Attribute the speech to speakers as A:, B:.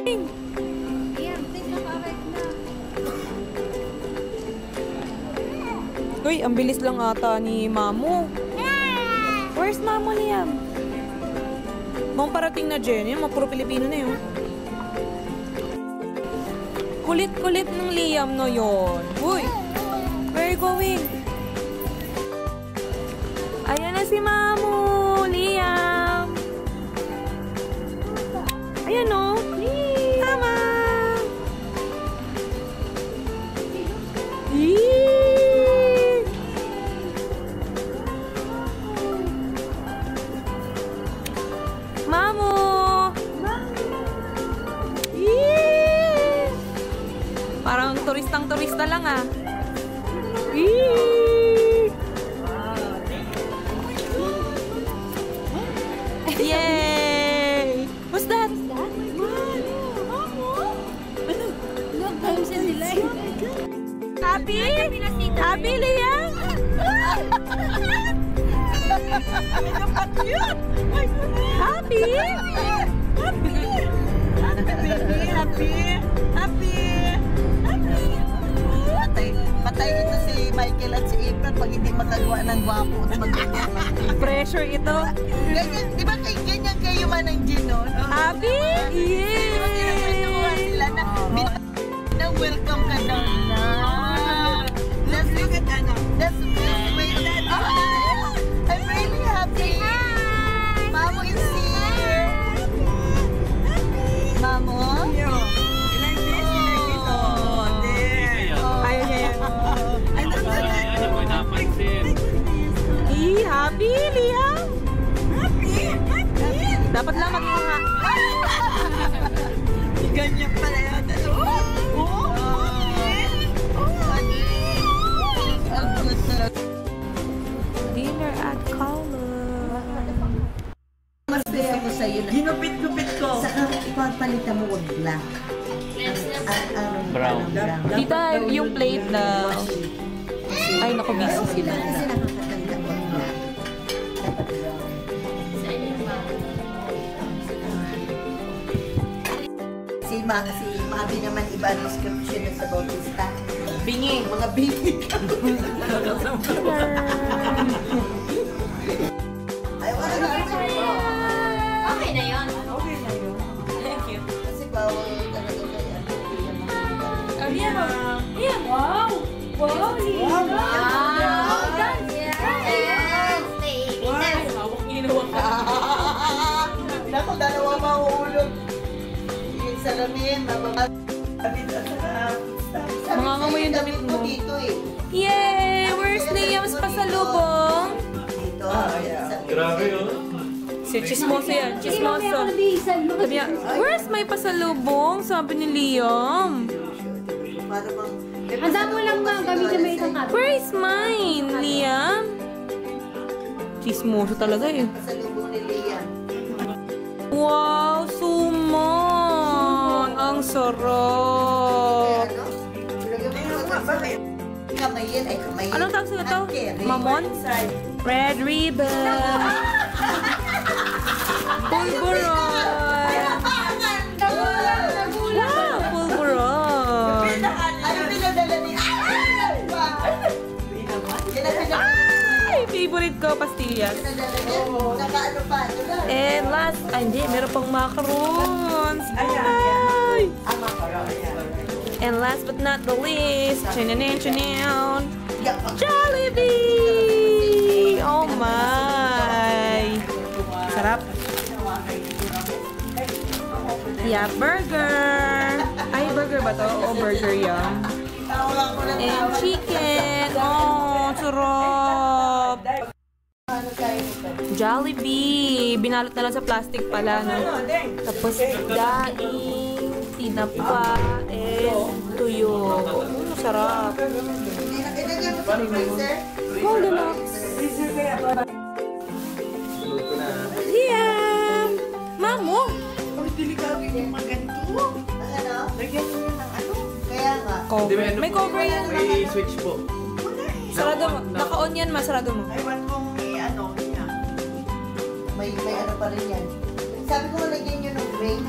A: Uy, ang bilis lang ata ni Mamu. Where's Mamu, Liam? Mga parating na Jen, yung mga puro Pilipino na yun. Kulit-kulit ng Liam no yun. Uy, where are you going? Ayan na si Mamu, Liam. Ayan o. Tama. Mamu! Parang turistang-turista lang ah. Yay! What's that? Happy? Happy, Liam? Happy?
B: Patay ito si Michael at si April pag hindi makagawa ng gwapo.
A: Pressure ito.
B: Ganyan, di ba ganyan kayo man ang Gino?
A: Happy? Yay!
B: Sila na welcome ka daw na. Let's look at Anna. That's way I'm really happy. Mamo is here. Mamo?
A: Happy, Liam? Happy? Dapat lang mag-iunga.
B: Ganyan pala yan.
A: Dinner at Color.
B: Mas gusto ko sa'yo na. Ginupit-gupit ko. Saka ipapalitan mo wag black.
C: Brown.
A: Tita, yung plate na... Ay, naku, busy sila.
B: Kasi nakakatanda ko black. Si Mabi naman iba ang description sa Bautista.
A: Bingi.
B: Mga bingi. Ay, wala na.
D: Okay na yun.
A: Thank you.
B: Kasi bawal talaga kaya.
A: Liam, wow! Wow, Liam!
D: Wow! Dance! Yes! Dance!
A: Hawak ginawa ka.
B: Naku, dalawa mauulog. Yung salamin, mababag.
A: Mga ngamoy yung damit mo.
B: Dito eh.
A: Yay! Where's Liam's pasalubong?
B: Dito.
C: Grabe oh.
A: Si Chismoso yan. Chismoso. Sabi niya, where's my pasalubong? Sabi ni Liam.
B: Para bang...
D: Handa mo lang ba gamitin mo isang kape?
A: Where is mine, Liam? Chismoso talaga eh.
B: Pasalubong ni Liam.
A: Wow, sumon! Ang sarap!
B: Kamay yan ay kamay.
A: Anong tawag sila to? Mamon? Red ribbon! Pulburon! Wow, pulburon!
B: Ano pinadala ni...
A: Ay! Favorite ko, pastillas.
B: Pinadala niya. Saka ano pa?
A: And last, ay hindi, meron pang macarons. Ay! And last but not the least, chinanin, Jollibee! Oh my! Sarap. Yeah, burger! Ay, burger ba to? O burger yum. And chicken! Oh, sarap! Jollibee! Binalot na lang sa plastic pala, no? Tapos daing, tinapa, and tuyo. Masarap. Oh, deluxe. Liam! Mamo!
B: Delikado yung maganto. Ano? Lagyan mo yun ng ano? Kaya nga.
A: Cover. May cover yan.
C: May switch po.
A: Sarado mo. Naka-on yan, masarado mo.
B: Aywan kong ano niya. May ano pa rin yan. Sabi ko lagyan nyo ng gray.